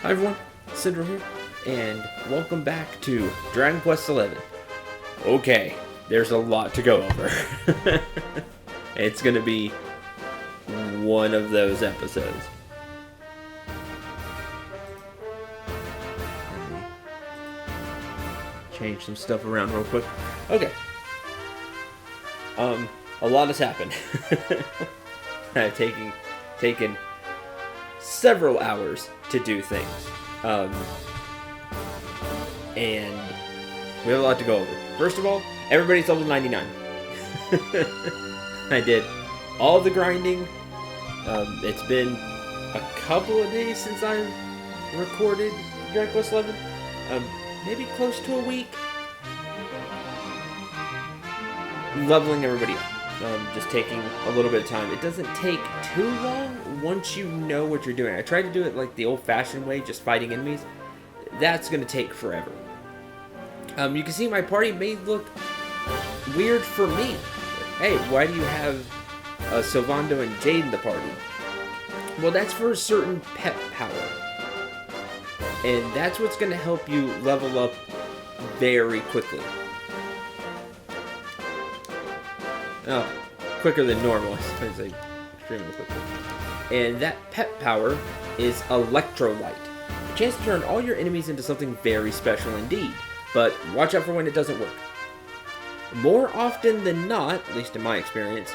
Hi everyone, Cendril here, and welcome back to Dragon Quest XI. Okay, there's a lot to go over. It's gonna be one of those episodes. Let me change some stuff around real quick. Okay. A lot has happened. I've taken several hours to do things. And we have a lot to go over. First of all, everybody's level 99. I did all the grinding. It's been a couple of days since I recorded Dragon Quest XI. Maybe close to a week. Leveling everybody up. Just taking a little bit of time. It doesn't take too long once you know what you're doing. I tried to do it like the old-fashioned way, just fighting enemies. That's going to take forever. You can see my party may look weird for me. Hey, why do you have Sylvando and Jade in the party? Well, that's for a certain pet power. And that's what's going to help you level up very quickly. Oh, quicker than normal. I say extremely quickly. And that pet power is Electrolyte. A chance to turn all your enemies into something very special indeed. But watch out for when it doesn't work. More often than not, at least in my experience,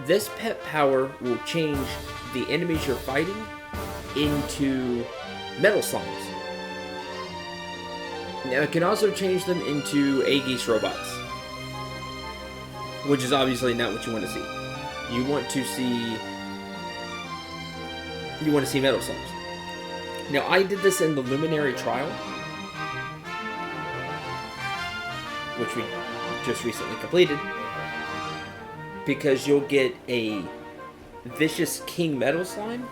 this pet power will change the enemies you're fighting into metal slimes. Now it can also change them into Aegis robots, which is obviously not what you want to see. You want to see metal slimes. Now I did this in the Luminary Trial, which we just recently completed, because you'll get a Vicious King Metal Slime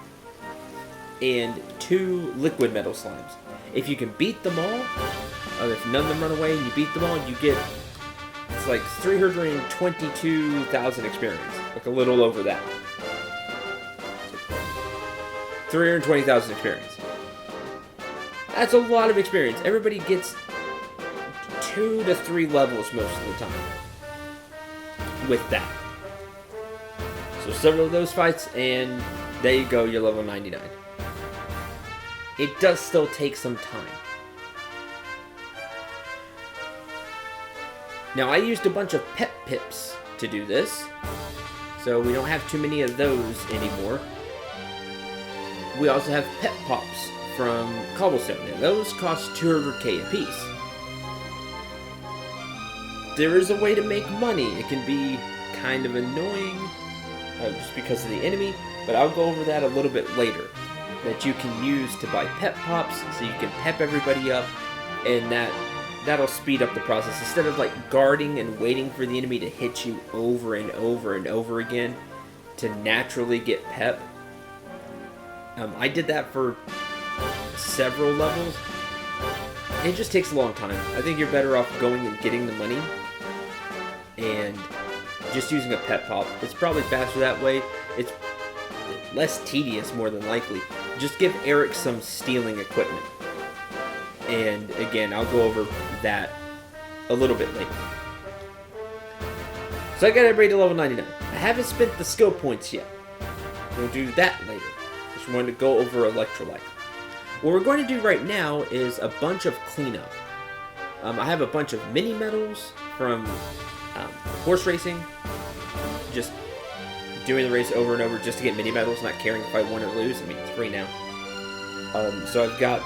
and 2 Liquid Metal Slimes. If you can beat them all, if none of them run away and you beat them all, you get, it's like 322,000 experience, like a little over that. 320,000 experience. That's a lot of experience. Everybody gets 2 to 3 levels most of the time with that. So several of those fights, and there you go, you're level 99. It does still take some time. Now I used a bunch of pet pips to do this, so we don't have too many of those anymore. We also have pet pops from Cobblestone. Now those cost 200k a piece. There is a way to make money. It can be kind of annoying just because of the enemy, but I'll go over that a little bit later. That you can use to buy pet pops, so you can pep everybody up, and that'll speed up the process. Instead of like guarding and waiting for the enemy to hit you over and over and over again to naturally get pep. I did that for several levels. It just takes a long time. I think you're better off going and getting the money and just using a pet pop. It's probably faster that way. It's less tedious, more than likely. Just give Eric some stealing equipment. And again, I'll go over that a little bit later. So I got everybody to level 99. I haven't spent the skill points yet. We'll do that later. Just wanted to go over Electrolyte. What we're going to do right now is a bunch of cleanup. I have a bunch of mini medals from horse racing. Just doing the race over and over just to get mini medals, not caring if I win or lose. I mean, it's free now. So I've got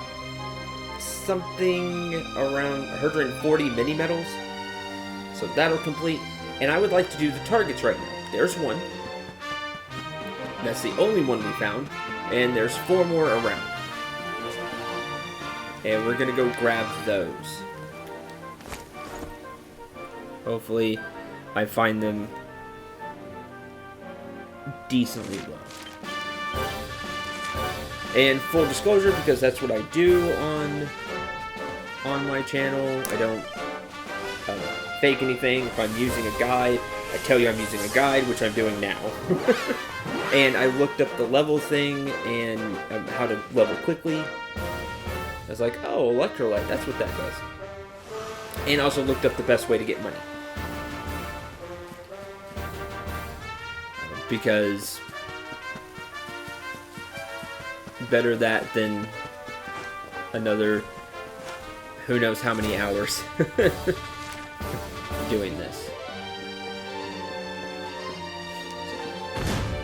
something around 140 mini medals. So that'll complete. And I would like to do the targets right now. There's one. That's the only one we found. And there's 4 more around. And we're going to go grab those. Hopefully I find them decently well. And full disclosure, because that's what I do on my channel, I don't fake anything. If I'm using a guide, I tell you I'm using a guide, which I'm doing now. And I looked up the level thing and how to level quickly. I was like, oh, electrolyte, that's what that does. And also looked up the best way to get money. Because better that than another who knows how many hours doing this.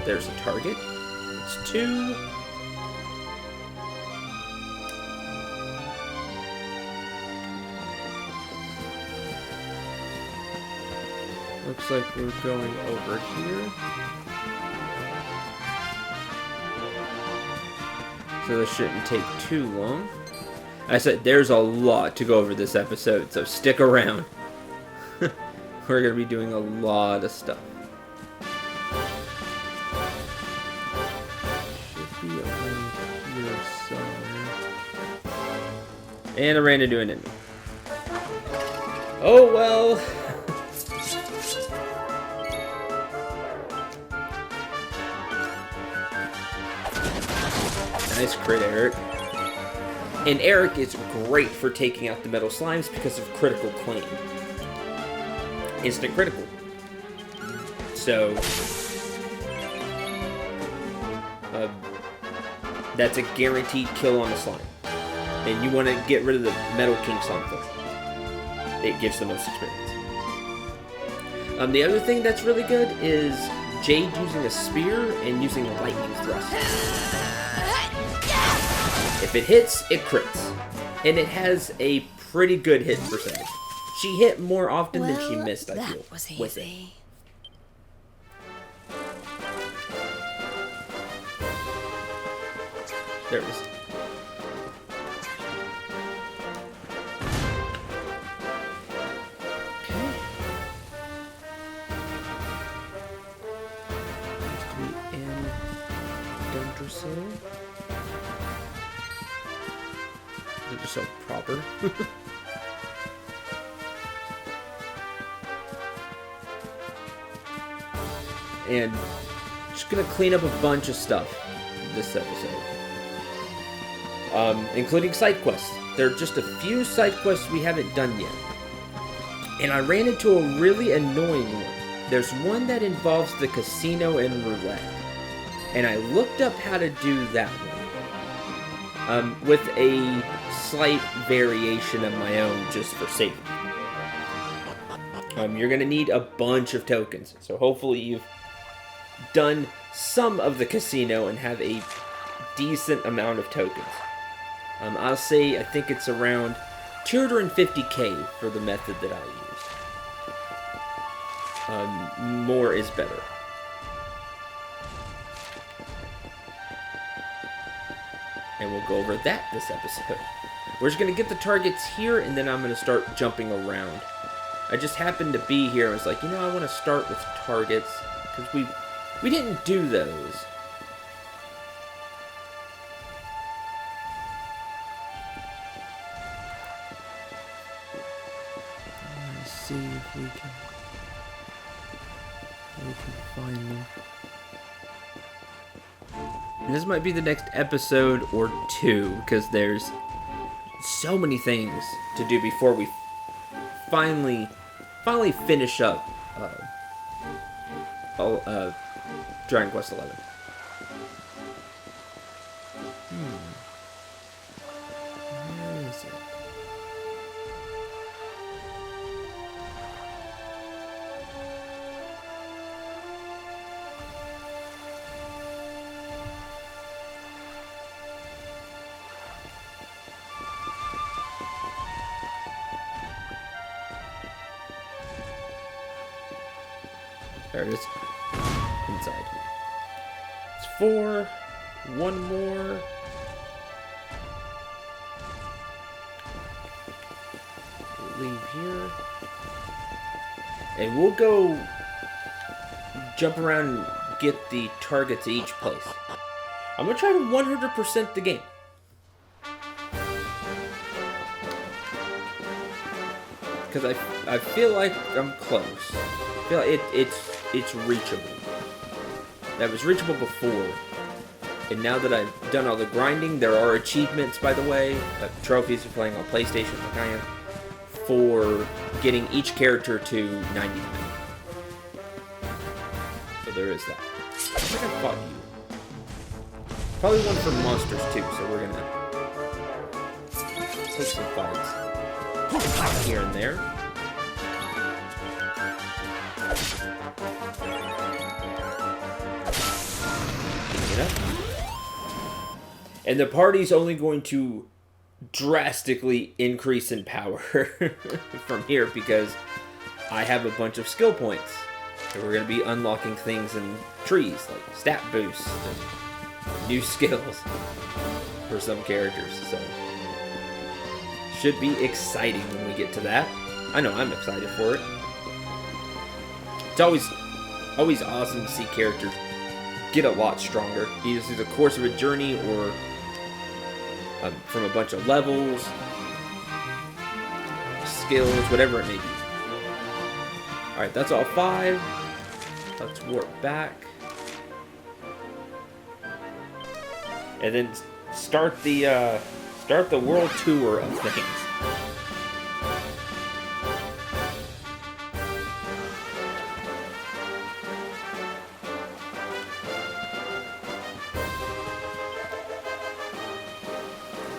There's a target. It's 2. Looks like we're going over here. So this shouldn't take too long. I said there's a lot to go over this episode, so stick around. We're going to be doing a lot of stuff. Should be around here somewhere. And I ran into an enemy. Oh well. Nice crit, Eric. And Eric is great for taking out the metal slimes because of critical claim. Instant critical. So, that's a guaranteed kill on the slime. And you want to get rid of the Metal King slime first. It gives the most experience. The other thing that's really good is Jade using a spear and using a lightning thrust. If it hits, it crits. And it has a pretty good hit percentage. She hit more often than she missed, I feel, with it. There it is. Okay. Needs to be in Cendril. They're just so proper. And just gonna clean up a bunch of stuff this episode. Including side quests. There are just a few side quests we haven't done yet. And I ran into a really annoying one. There's one that involves the casino and roulette. And I looked up how to do that one. With a slight variation of my own just for safety. You're going to need a bunch of tokens. So hopefully you've done some of the casino and have a decent amount of tokens. I'll say I think it's around 250k for the method that I use. More is better. And we'll go over that this episode. We're just going to get the targets here, and then I'm going to start jumping around. I just happened to be here. I was like, I want to start with targets, because we didn't do those. Let's see if we can find them. And this might be the next episode or 2, because there's so many things to do before we finally finish up Dragon Quest XI. Where is it? There it is. Inside. It's 4. One more. Leave here. And we'll go jump around and get the targets at each place. I'm going to try to 100% the game. Because I feel like I'm close. I feel like it's reachable. that was reachable before. And now that I've done all the grinding, there are achievements, by the way, trophies for playing on PlayStation like I am, for getting each character to 99. So there is that. I think I fought you. Probably one for monsters too, so we're gonna take some fights here and there. Get up. And the party's only going to drastically increase in power from here because I have a bunch of skill points. And we're going to be unlocking things in trees, like stat boosts and new skills for some characters. So, should be exciting when we get to that. I know I'm excited for it. It's always awesome to see characters get a lot stronger, either through the course of a journey or from a bunch of levels, skills, whatever it may be. Alright, that's all 5. Let's warp back. And then start the world tour of things.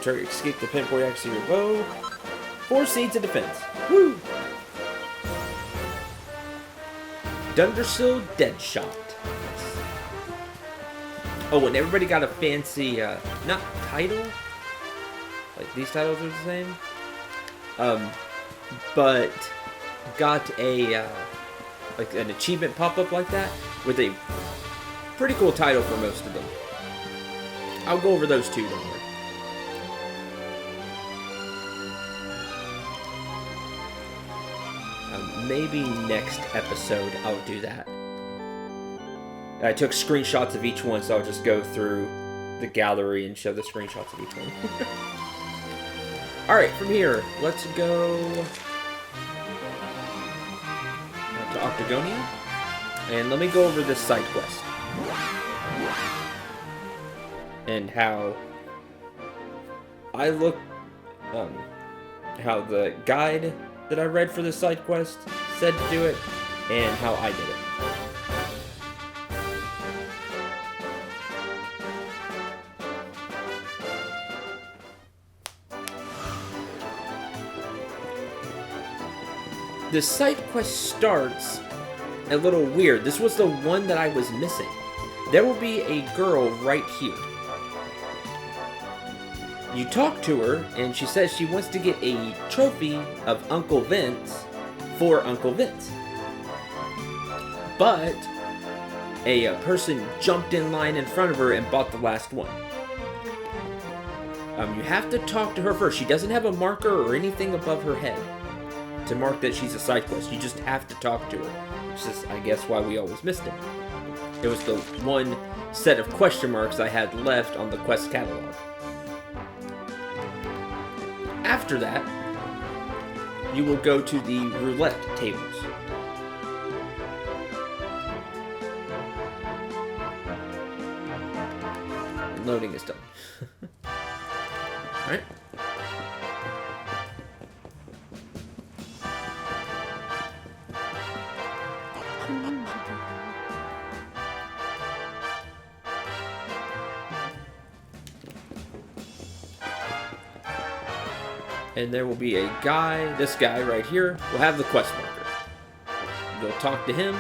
Escape the pinboard axe to your bow. 4 seeds of defense. Woo! Dundersill Deadshot. Oh, and everybody got a fancy, not title. Like these titles are the same. But got a, like an achievement pop up like that with a pretty cool title for most of them. I'll go over those too, don't worry. Maybe next episode I'll do that. I took screenshots of each one, so I'll just go through the gallery and show the screenshots of each one. Alright, from here, let's go to Octagonia. And let me go over this side quest. And how I look, how the guide that I read for this side quest said to do it, and how I did it. The side quest starts a little weird. This was the one that I was missing. There will be a girl right here. You talk to her, and she says she wants to get a trophy of Uncle Vince for Uncle Vince. But a person jumped in line in front of her and bought the last one. You have to talk to her first. She doesn't have a marker or anything above her head to mark that she's a side quest. You just have to talk to her. Which is, I guess, why we always missed it. It was the one set of question marks I had left on the quest catalog. After that, you will go to the roulette tables. Loading is done. Alright. And there will be a guy, this guy right here, will have the quest marker. You'll talk to him,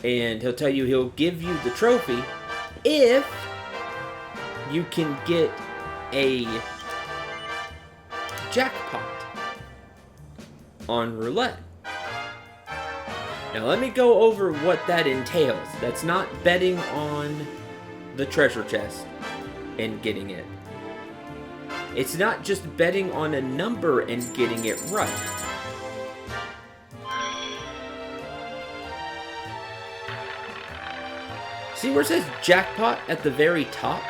and he'll tell you he'll give you the trophy if you can get a jackpot on roulette. Now let me go over what that entails. That's not betting on the treasure chest and getting it. It's not just betting on a number and getting it right. See where it says jackpot at the very top?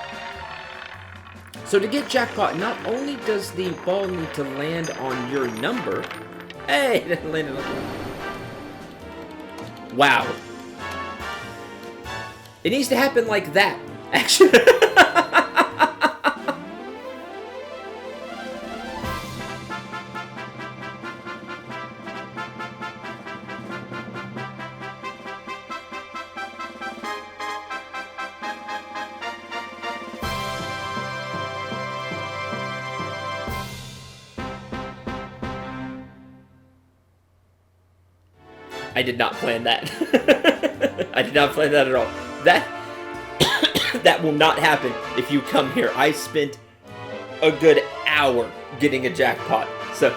So to get jackpot, not only does the ball need to land on your number... Hey, it didn't land on the... Wow. It needs to happen like that. Actually. I did not plan that. I did not plan that at all. That will not happen if you come here. I spent a good hour getting a jackpot. So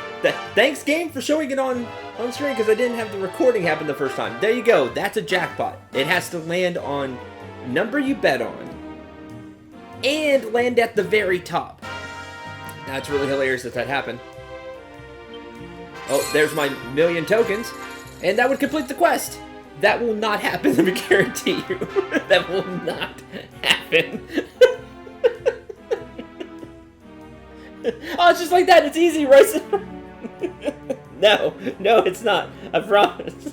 thanks, game, for showing it on screen, because I didn't have the recording happen the first time. There you go. That's a jackpot. It has to land on number you bet on and land at the very top. That's really hilarious if that happened. Oh, there's my 1,000,000 tokens. And that would complete the quest. That will not happen, let me guarantee you. That will not happen. Oh, it's just like that. It's easy, right? No, it's not. I promise.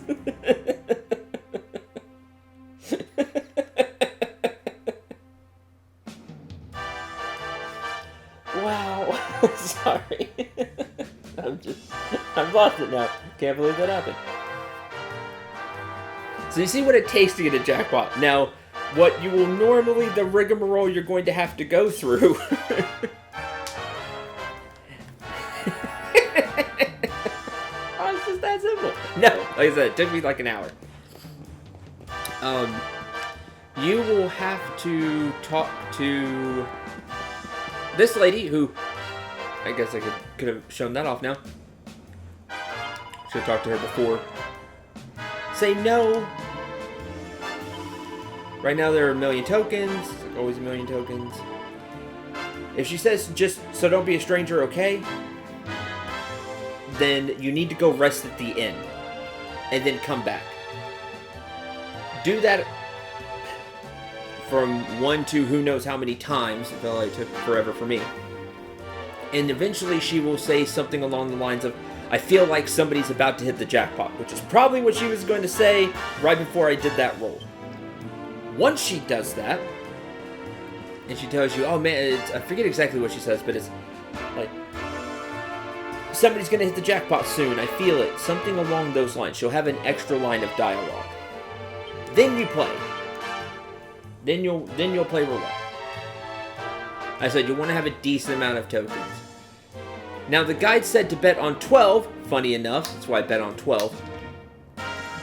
Wow. Sorry. I've lost it now. Can't believe that happened. So you see what it takes to get a jackpot. Now, what you will normally, the rigmarole you're going to have to go through. Oh, it's just that simple. No, like I said, it took me like an hour. You will have to talk to this lady who, I guess I could have shown that off now. Should have talked to her before. Say no. Right now there are 1,000,000 tokens. It's like always 1,000,000 tokens. If she says just so don't be a stranger, okay? Then you need to go rest at the inn. And then come back. Do that from 1 to who knows how many times. It felt like it took forever for me. And eventually she will say something along the lines of, I feel like somebody's about to hit the jackpot, which is probably what she was going to say right before I did that roll. Once she does that, and she tells you, oh man, I forget exactly what she says, but it's like, somebody's going to hit the jackpot soon, I feel it. Something along those lines. She'll have an extra line of dialogue. Then you play. Then you'll play roulette. I said you want to have a decent amount of tokens. Now, the guide said to bet on 12. Funny enough, that's why I bet on 12.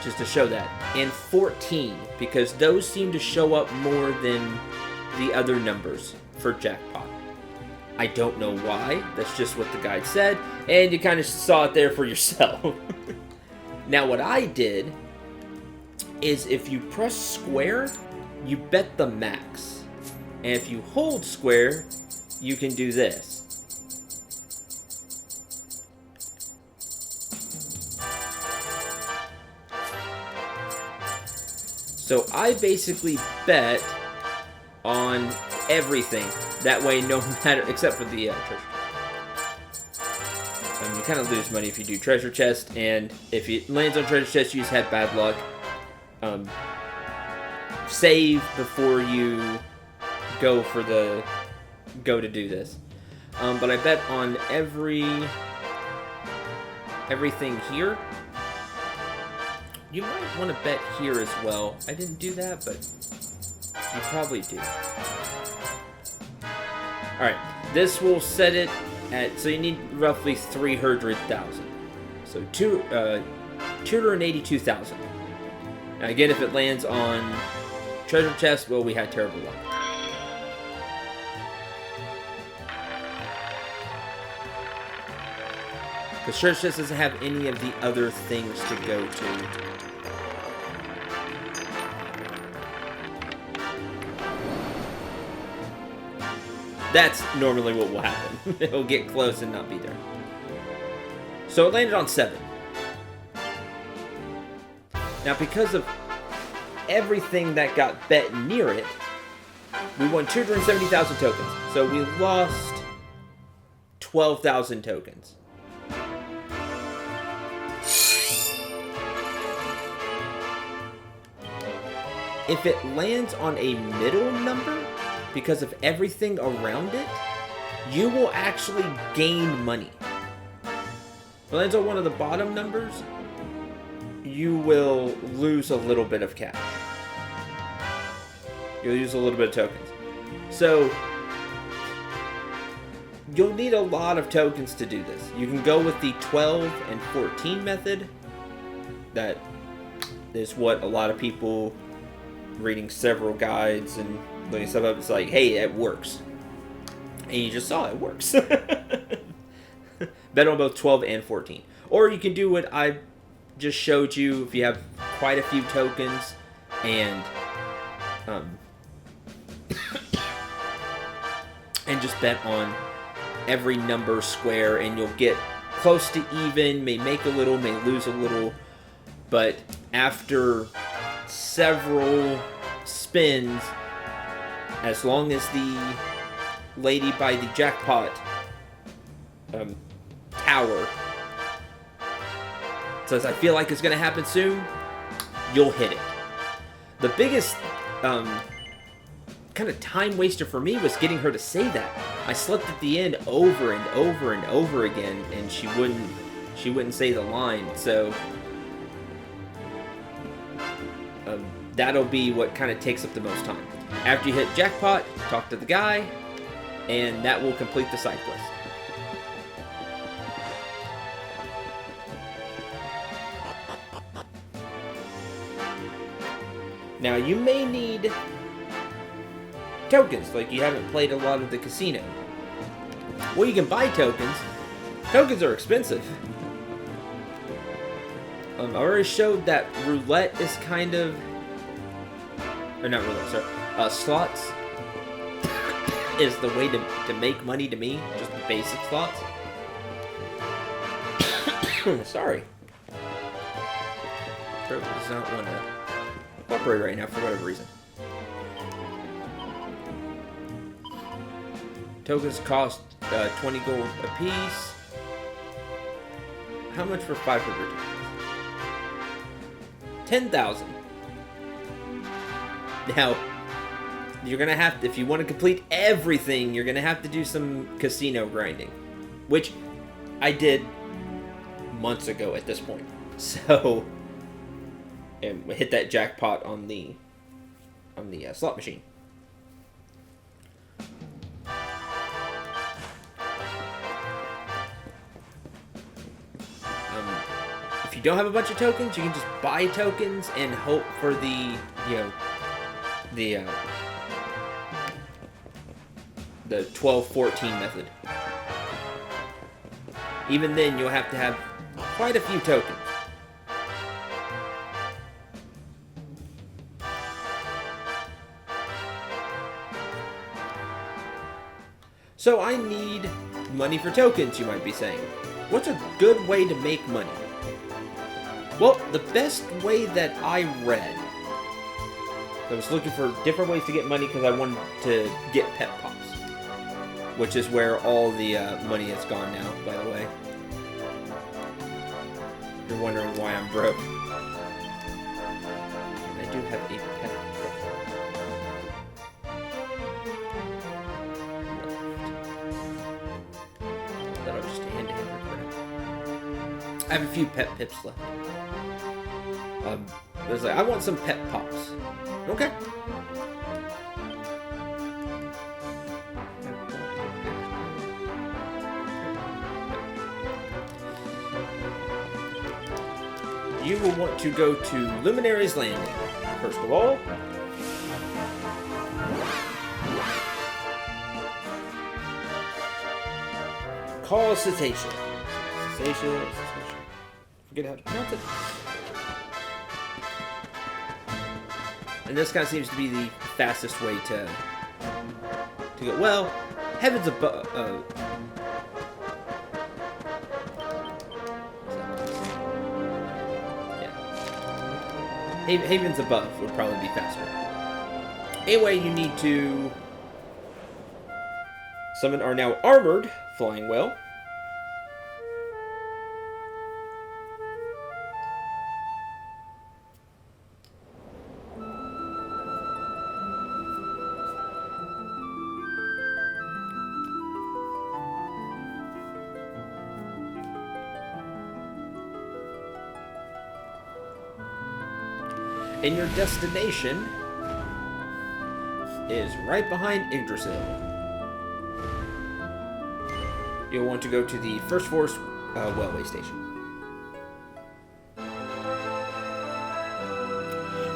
Just to show that. And 14, because those seem to show up more than the other numbers for jackpot. I don't know why. That's just what the guide said. And you kind of saw it there for yourself. Now, what I did is if you press square, you bet the max. And if you hold square, you can do this. So I basically bet on everything. That way, no matter, except for the treasure chest. You kind of lose money if you do treasure chest, and if it lands on treasure chest, you just have bad luck. Save before you go to do this. But I bet on everything here. You might want to bet here as well. I didn't do that, but you probably do. Alright, this will set it at, so you need roughly 300,000. So 282,000. Now again, if it lands on treasure chest, well, we had terrible luck. Because treasure chest doesn't have any of the other things to go to. That's normally what will happen. It'll get close and not be there. So it landed on 7. Now, because of everything that got bet near it, we won 270,000 tokens. So we lost 12,000 tokens. if it lands on a middle number, because of everything around it, you will actually gain money. If it lands on one of the bottom numbers, you will lose a little bit of cash. You'll use a little bit of tokens. So, you'll need a lot of tokens to do this. You can go with the 12 and 14 method. That is what a lot of people reading several guides and looking stuff up, it's like, hey, it works. And you just saw it works. Bet on both 12 and 14. Or you can do what I just showed you if you have quite a few tokens and and just bet on every number square, and you'll get close to even, may make a little, may lose a little, but after several spins, as long as the lady by the jackpot tower says, I feel like it's going to happen soon, you'll hit it. The biggest kind of time waster for me was getting her to say that. I slept at the end over and over and over again, and she wouldn't say the line. So that'll be what kind of takes up the most time. After you hit jackpot, talk to the guy, and that will complete the side quest. Now, you may need tokens, like you haven't played a lot of the casino. Well, you can buy tokens. Tokens are expensive. I already showed that roulette is kind of... Or not roulette, sorry. Slots is the way to make money to me. Just the basic slots. Sorry. Throat does not want to cooperate right now for whatever reason. Tokens cost 20 gold a piece. How much for 500 tokens? 10,000. Now, you're gonna have to, if you want to complete everything, you're gonna have to do some casino grinding, which I did months ago at this point. So, and hit that jackpot on the slot machine. If you don't have a bunch of tokens, you can just buy tokens and hope for the 12-14 method. Even then, you'll have to have quite a few tokens. So I need money for tokens, you might be saying. What's a good way to make money? Well, the best way that I read, I was looking for different ways to get money because I wanted to get pet pops, which is where all the money has gone now, by the way. You're wondering why I'm broke. I do have a pet pop. That'll just hand-to-hand recording. I have a few pet pips left. I was like, I want some pet pops. Okay. You will want to go to Luminary's Landing, first of all. Call Cetacean. Cetacean. Forget how to pronounce it. And this kind of seems to be the fastest way to go. Well, Heaven's above. Yeah. Haven's above would probably be faster. Anyway, you need to summon our now armored flying whale. And your destination is right behind Yggdrasil. You'll want to go to the First Force Railway Station.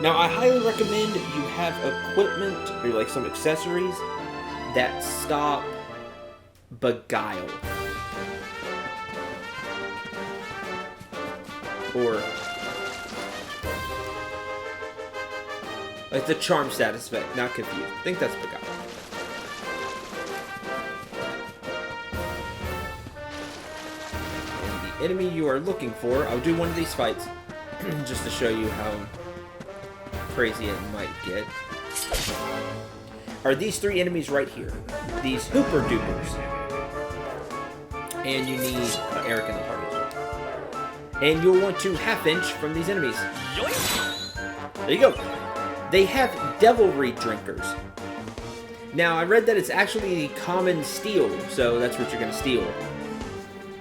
Now, I highly recommend you have equipment or like some accessories that stop Beguile. Or like the charm status effect, not confused. I think that's Beguile. And the enemy you are looking for, I'll do one of these fights just to show you how crazy it might get, are these three enemies right here. These Hooper Dupers. And you need Eric in the party. And you'll want to half-inch from these enemies. There you go. They have Devilry Drinkers. Now, I read that it's actually common steel, so that's what you're going to steal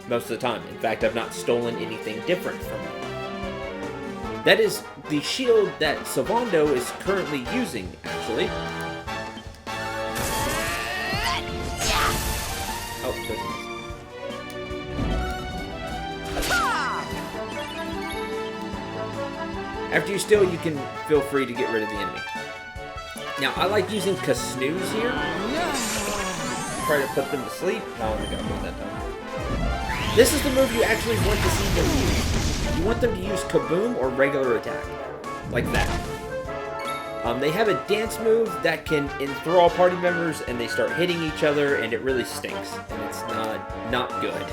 most of the time. In fact, I've not stolen anything different from it. That is the shield that Sylvando is currently using, actually. Oh, goodness. After you steal, you can feel free to get rid of the enemy. Now, I like using Kasnooze here. Try to put them to sleep. Oh my god, put that down. This is the move you actually want to see them use. You want them to use Kaboom or regular attack. Like that. They have a dance move that can enthrall party members and they start hitting each other and it really stinks. And it's not good.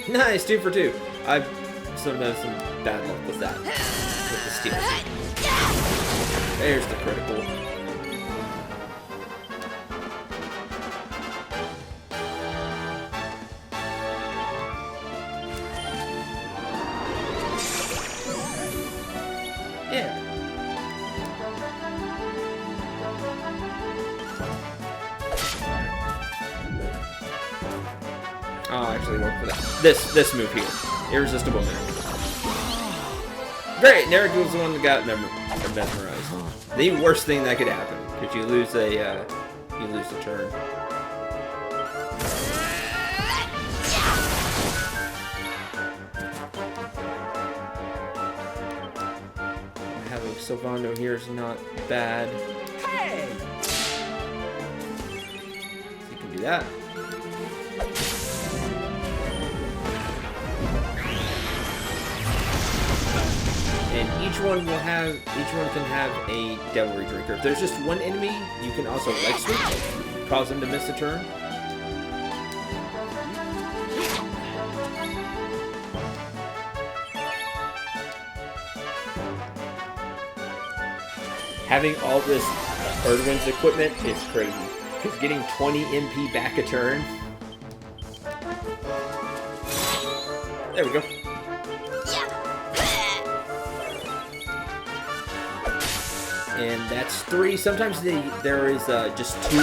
Nice, 2 for 2. I've sometimes some bad luck with that. With the steal. There's the critical. Yeah. I'll actually work for that. This move here. Irresistible Miracle. Great! Eric was the one that got mesmerized. The worst thing that could happen, because you lose a turn. Having Sylvando here is not bad. Hey! You can do that. And each one can have a Devilry Drinker. If there's just one enemy, you can also leg sweep, cause them to miss a turn. Having all this Erdwin's equipment is crazy. Because getting 20 MP back a turn. There we go. And that's 3. Sometimes there is just 2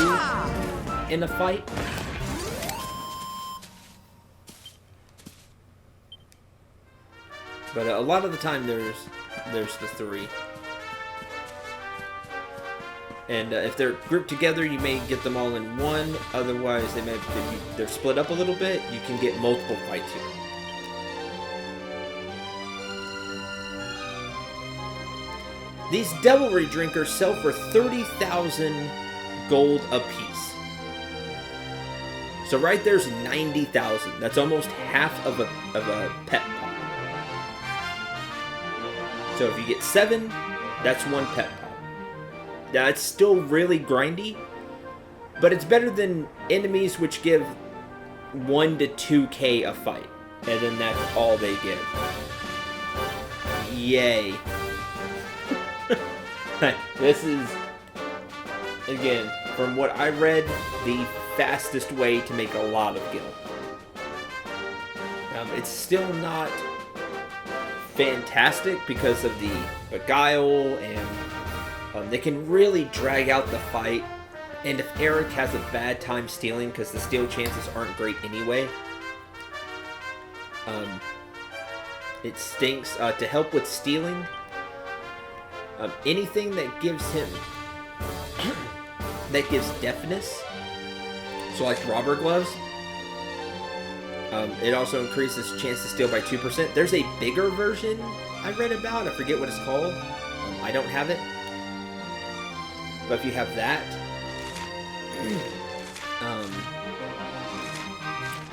in a fight. But a lot of the time there's the 3. And if they're grouped together, you may get them all in one. Otherwise, if they're split up a little bit, you can get multiple fights here. These Devilry Drinkers sell for 30,000 gold apiece. So right there's 90,000. That's almost half of a pet pop. So if you get 7, that's 1 pet pop. Now it's still really grindy, but it's better than enemies which give 1 to 2k a fight. And then that's all they give. Yay. This is, again, from what I read, the fastest way to make a lot of gil. It's still not fantastic because of the Beguile, and they can really drag out the fight. And if Eric has a bad time stealing, because the steal chances aren't great anyway, It stinks. To help with stealing, anything that gives him that gives deafness. So like robber gloves. It also increases chance to steal by 2%. There's a bigger version I read about. I forget what it's called. I don't have it. But if you have that,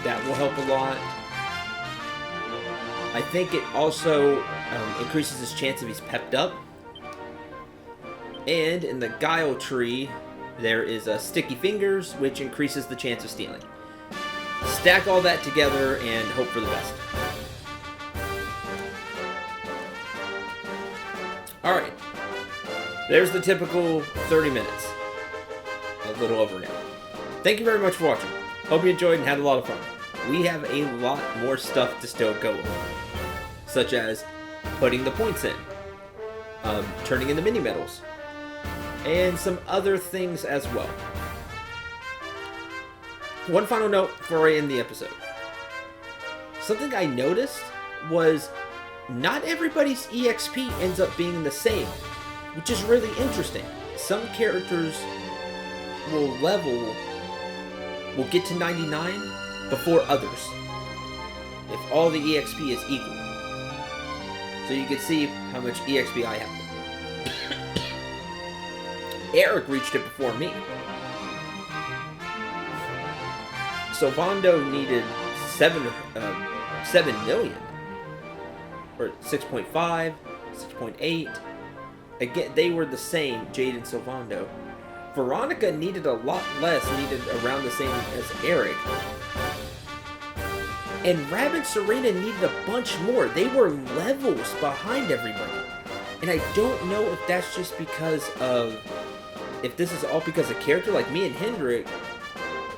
that will help a lot. I think it also increases his chance if he's pepped up. And in the Guile tree, there is Sticky Fingers, which increases the chance of stealing. Stack all that together and hope for the best. Alright. There's the typical 30 minutes. A little over now. Thank you very much for watching. Hope you enjoyed and had a lot of fun. We have a lot more stuff to still go over. Such as putting the points in. Turning in the mini medals. And some other things as well. One final note before I end the episode. Something I noticed was not everybody's EXP ends up being the same, which is really interesting. Some characters will get to 99 before others, if all the EXP is equal. So you can see how much EXP I have. Eric reached it before me. Sylvando needed 7 million. Or 6.5, 6.8. Again, they were the same, Jade and Sylvando. Veronica needed a lot less, needed around the same as Eric. And Rabbit Serena needed a bunch more. They were levels behind everybody. And I don't know if that's just because of... If this is all because of character, like me and Hendrik,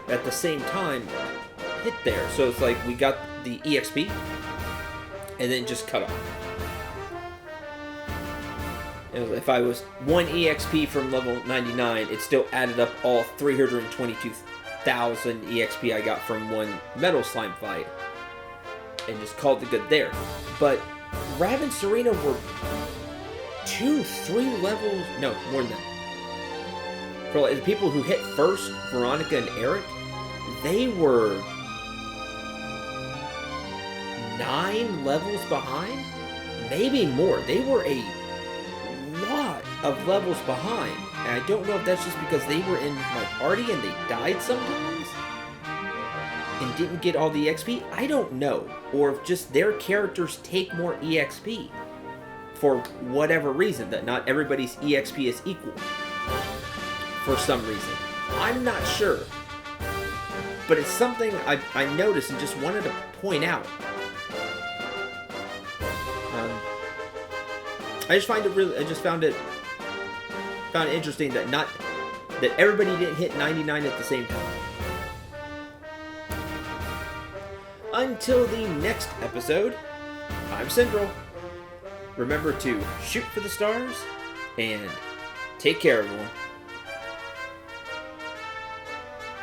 at the same time, hit there. So it's like we got the EXP, and then just cut off. And if I was 1 EXP from level 99, it still added up all 322,000 EXP I got from one Metal Slime fight. And just called it good there. But Rav and Serena were 2, 3 levels... No, more than that. For like, the people who hit first, Veronica and Eric, they were 9 levels behind? Maybe more. They were a lot of levels behind. And I don't know if that's just because they were in my party and they died sometimes and didn't get all the EXP. I don't know. Or if just their characters take more EXP for whatever reason, that not everybody's EXP is equal for some reason. I'm not sure. But it's something I noticed and just wanted to point out. I just found it interesting that that everybody didn't hit 99 at the same time. Until the next episode, I'm Cendril. Remember to shoot for the stars and take care, everyone.